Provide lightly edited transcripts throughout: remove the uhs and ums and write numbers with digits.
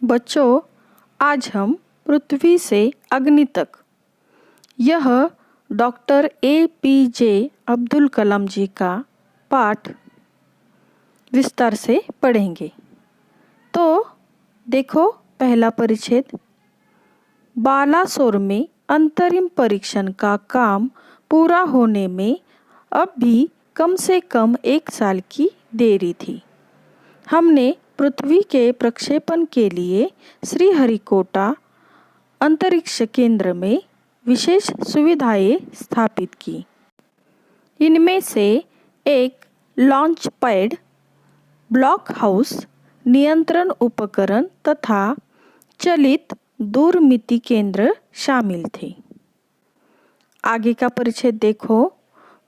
बच्चों, आज हम पृथ्वी से अग्नि तक यह डॉक्टर APJ अब्दुल कलाम जी का पाठ विस्तार से पढ़ेंगे। तो देखो, पहला परिच्छेद। बालासोर में अंतरिम परीक्षण का काम पूरा होने में अब भी कम से कम 1 साल की देरी थी। हमने पृथ्वी के प्रक्षेपण के लिए श्रीहरिकोटा अंतरिक्ष केंद्र में विशेष सुविधाएं स्थापित की। इनमें से एक लॉन्च पैड, ब्लॉक हाउस, नियंत्रण उपकरण तथा चलित दूरमिति केंद्र शामिल थे। आगे का परिच्छेद देखो।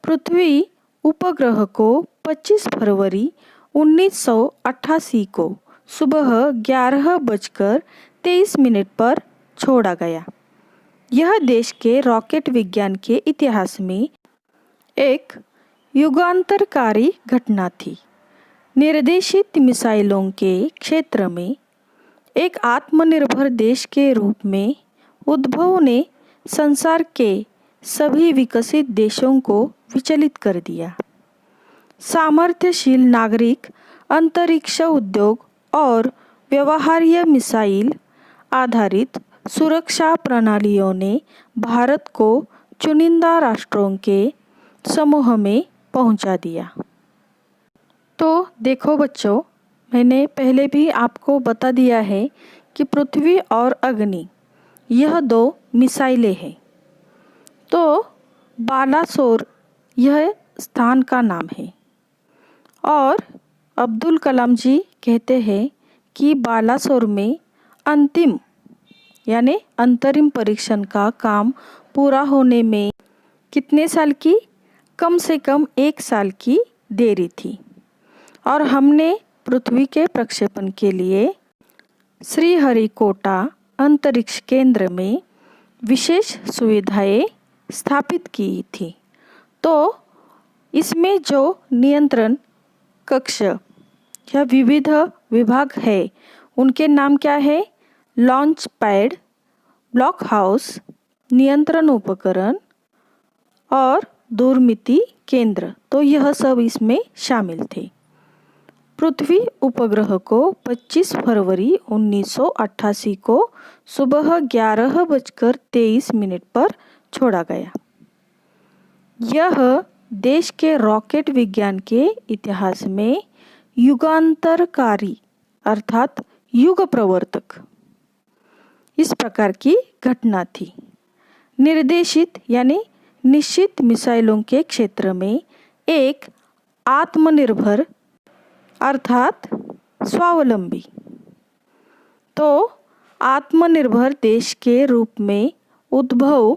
पृथ्वी उपग्रह को 25 फरवरी 1988 को सुबह 11:23 पर छोड़ा गया। यह देश के रॉकेट विज्ञान के इतिहास में एक युगांतरकारी घटना थी। निर्देशित मिसाइलों के क्षेत्र में एक आत्मनिर्भर देश के रूप में उद्भव ने संसार के सभी विकसित देशों को विचलित कर दिया। सामर्थ्यशील नागरिक, अंतरिक्ष उद्योग और व्यवहार्य मिसाइल आधारित सुरक्षा प्रणालियों ने भारत को चुनिंदा राष्ट्रों के समूह में पहुंचा दिया। तो देखो बच्चों, मैंने पहले भी आपको बता दिया है कि पृथ्वी और अग्नि यह 2 मिसाइलें हैं। तो बालासोर यह स्थान का नाम है और अब्दुल कलाम जी कहते हैं कि बालासोर में अंतिम यानी अंतरिम परीक्षण का काम पूरा होने में कितने साल की? कम से कम 1 साल की देरी थी। और हमने पृथ्वी के प्रक्षेपण के लिए श्रीहरिकोटा अंतरिक्ष केंद्र में विशेष सुविधाएं स्थापित की थी। तो इसमें जो नियंत्रण कक्ष या विविध विभाग है, उनके नाम क्या है? लॉन्च पैड, ब्लॉक हाउस, नियंत्रण उपकरण और दूरमिति केंद्र। तो यह सब इसमें शामिल थे। पृथ्वी उपग्रह को 25 फरवरी 1988 को सुबह 11:23 पर छोड़ा गया। यह देश के रॉकेट विज्ञान के इतिहास में युगांतरकारी अर्थात युग प्रवर्तक इस प्रकार की घटना थी। निर्देशित यानी निश्चित मिसाइलों के क्षेत्र में एक आत्मनिर्भर अर्थात स्वावलंबी, तो आत्मनिर्भर देश के रूप में उद्भव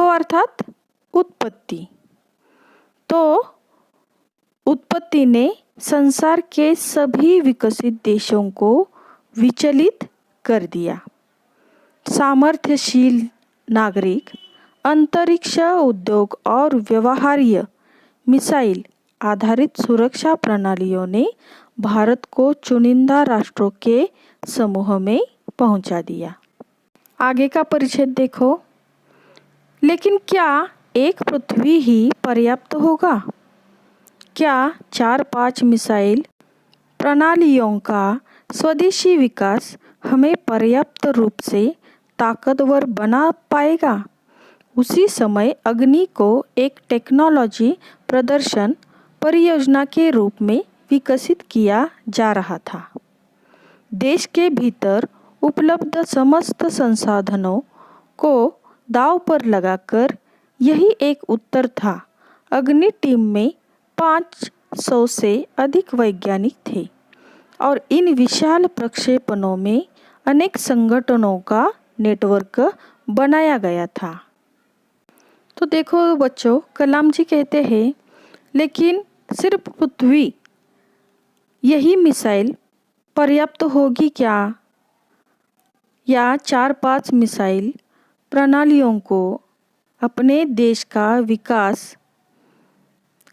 अर्थात उत्पत्ति। तो उत्पत्ति ने संसार के सभी विकसित देशों को विचलित कर दिया। सामर्थ्यशील नागरिक, अंतरिक्ष उद्योग और व्यवहार्य मिसाइल आधारित सुरक्षा प्रणालियों ने भारत को चुनिंदा राष्ट्रों के समूह में पहुंचा दिया। आगे का परिच्छेद देखो। लेकिन क्या एक पृथ्वी ही पर्याप्त होगा? क्या 4-5 मिसाइल प्रणालियों का स्वदेशी विकास हमें पर्याप्त रूप से ताकतवर बना पाएगा? उसी समय अग्नि को एक टेक्नोलॉजी प्रदर्शन परियोजना के रूप में विकसित किया जा रहा था। देश के भीतर उपलब्ध समस्त संसाधनों को दांव पर लगाकर यही एक उत्तर था। अग्नि टीम में 500 से अधिक वैज्ञानिक थे और इन विशाल प्रक्षेपणों में अनेक संगठनों का नेटवर्क बनाया गया था। तो देखो बच्चों, कलाम जी कहते हैं, लेकिन सिर्फ पृथ्वी यही मिसाइल पर्याप्त होगी क्या? या 4-5 मिसाइल प्रणालियों को अपने देश का विकास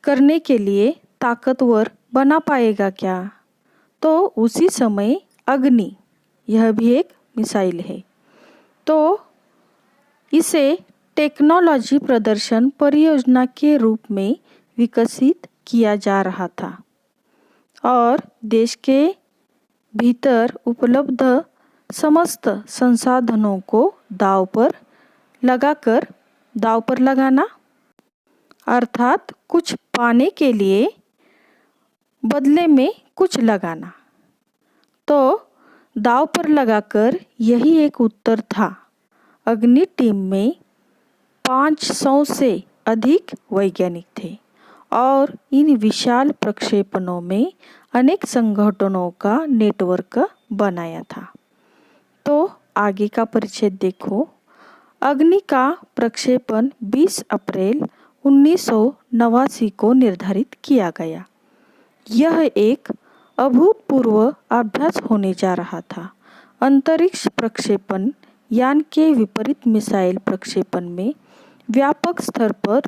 करने के लिए ताकतवर बना पाएगा क्या? तो उसी समय अग्नि यह भी एक मिसाइल है। तो इसे टेक्नोलॉजी प्रदर्शन परियोजना के रूप में विकसित किया जा रहा था और देश के भीतर उपलब्ध समस्त संसाधनों को दांव पर लगाना, अर्थात कुछ पाने के लिए बदले में कुछ लगाना। तो दांव पर लगाकर यही एक उत्तर था। अग्नि टीम में 500 से अधिक वैज्ञानिक थे और इन विशाल प्रक्षेपणों में अनेक संगठनों का नेटवर्क बनाया था। तो आगे का परिचय देखो। अग्नि का प्रक्षेपण 20 अप्रैल 1989 को निर्धारित किया गया। यह एक अभूतपूर्व अभ्यास होने जा रहा था। अंतरिक्ष प्रक्षेपण यान के विपरीत मिसाइल प्रक्षेपण में व्यापक स्तर पर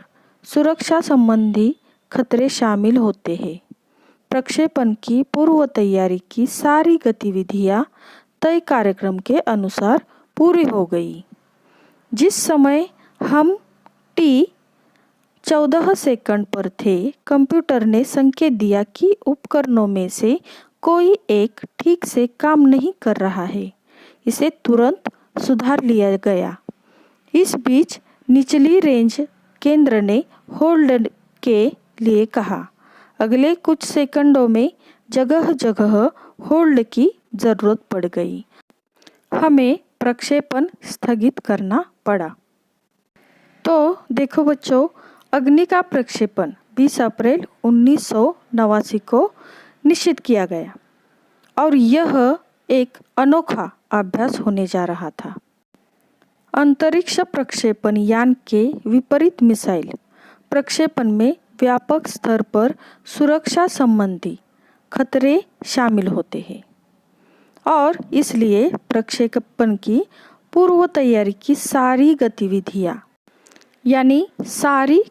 सुरक्षा संबंधी खतरे शामिल होते हैं। प्रक्षेपण की पूर्व तैयारी की सारी गतिविधियां तय कार्यक्रम के अनुसार पूरी हो गई। जिस समय हम T14 सेकंड पर थे, कंप्यूटर ने संकेत दिया कि उपकरणों में से कोई एक ठीक से काम नहीं कर रहा है। इसे तुरंत सुधार लिया गया। इस बीच निचली रेंज केंद्र ने होल्ड के लिए कहा। अगले कुछ सेकंडों में जगह जगह होल्ड की जरूरत पड़ गई। हमें प्रक्षेपण स्थगित करना पड़ा। तो देखो बच्चों, अग्नि का प्रक्षेपण 20 अप्रैल 1989 को निश्चित किया गया और यह एक अनोखा अभ्यास होने जा रहा था। अंतरिक्ष प्रक्षेपण यान के विपरीत मिसाइल प्रक्षेपण में व्यापक स्तर पर सुरक्षा संबंधी खतरे शामिल होते हैं और इसलिए प्रक्षेपण की पूर्व तैयारी की सारी गतिविधियां यानी सारी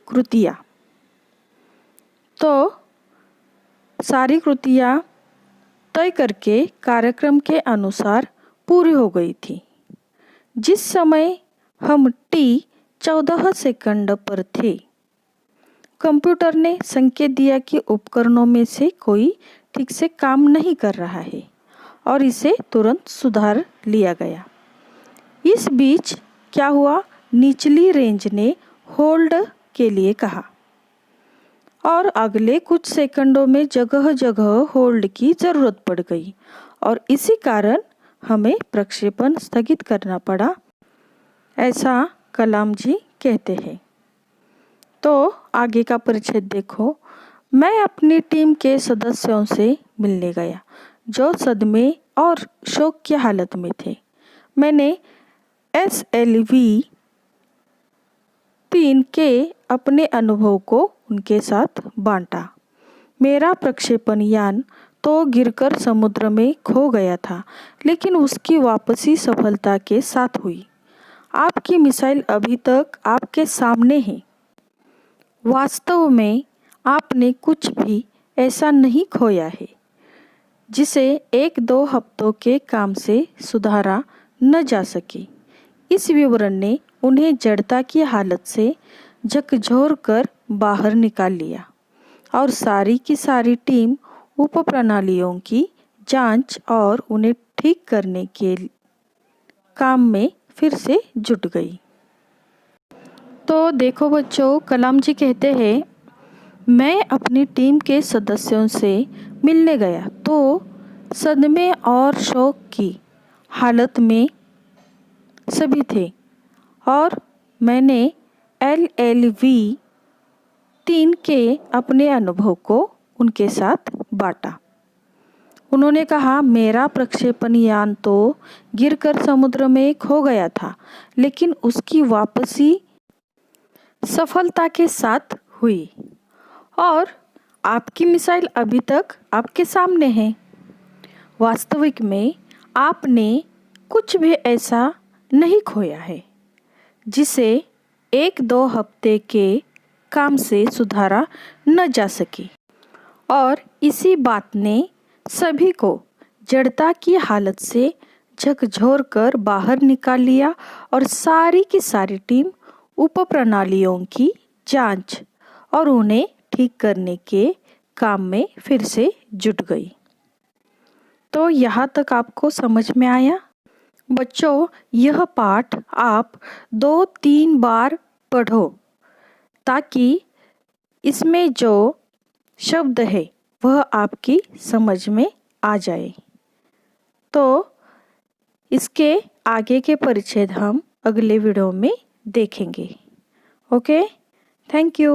कृतियां तय करके कार्यक्रम के अनुसार पूरी हो गई थी। जिस समय हम T14 सेकंड पर थे, कंप्यूटर ने संकेत दिया कि उपकरणों में से कोई ठीक से काम नहीं कर रहा है और इसे तुरंत सुधार लिया गया। इस बीच क्या हुआ, निचली रेंज ने होल्ड के लिए कहा और अगले कुछ सेकंडों में जगह जगह होल्ड की जरूरत पड़ गई और इसी कारण हमें प्रक्षेपण स्थगित करना पड़ा, ऐसा कलाम जी कहते हैं। तो आगे का परिचय देखो। मैं अपनी टीम के सदस्यों से मिलने गया जो सदमे और शोक की हालत में थे। मैंने SLV-3 के अपने अनुभव को उनके साथ बांटा। मेरा प्रक्षेपण यान तो गिरकर समुद्र में खो गया था, लेकिन उसकी वापसी सफलता के साथ हुई। आपकी मिसाइल अभी तक आपके सामने है। वास्तव में आपने कुछ भी ऐसा नहीं खोया है जिसे 1-2 हफ्तों के काम से सुधारा न जा सके। इस विवरण ने उन्हें जड़ता की हालत से झकझोर कर बाहर निकाल लिया और सारी की सारी टीम उपप्रणालियों की जांच और उन्हें ठीक करने के काम में फिर से जुट गई। तो देखो बच्चों, कलाम जी कहते हैं, मैं अपनी टीम के सदस्यों से मिलने गया तो सदमे और शोक की हालत में सभी थे और मैंने LLV-3 के अपने अनुभव को उनके साथ बांटा। उन्होंने कहा, मेरा प्रक्षेपण यान तो गिरकर समुद्र में खो गया था, लेकिन उसकी वापसी सफलता के साथ हुई और आपकी मिसाइल अभी तक आपके सामने है। वास्तविक में आपने कुछ भी ऐसा नहीं खोया है जिसे 1-2 हफ्ते के काम से सुधारा न जा सके और इसी बात ने सभी को जड़ता की हालत से झकझोर कर बाहर निकाल लिया और सारी की सारी टीम उप प्रणालियों की जांच और उन्हें ठीक करने के काम में फिर से जुट गई। तो यहाँ तक आपको समझ में आया? बच्चों, यह पाठ आप 2-3 बार पढ़ो ताकि इसमें जो शब्द है वह आपकी समझ में आ जाए। तो इसके आगे के परिच्छेद हम अगले वीडियो में देखेंगे। Okay, thank you.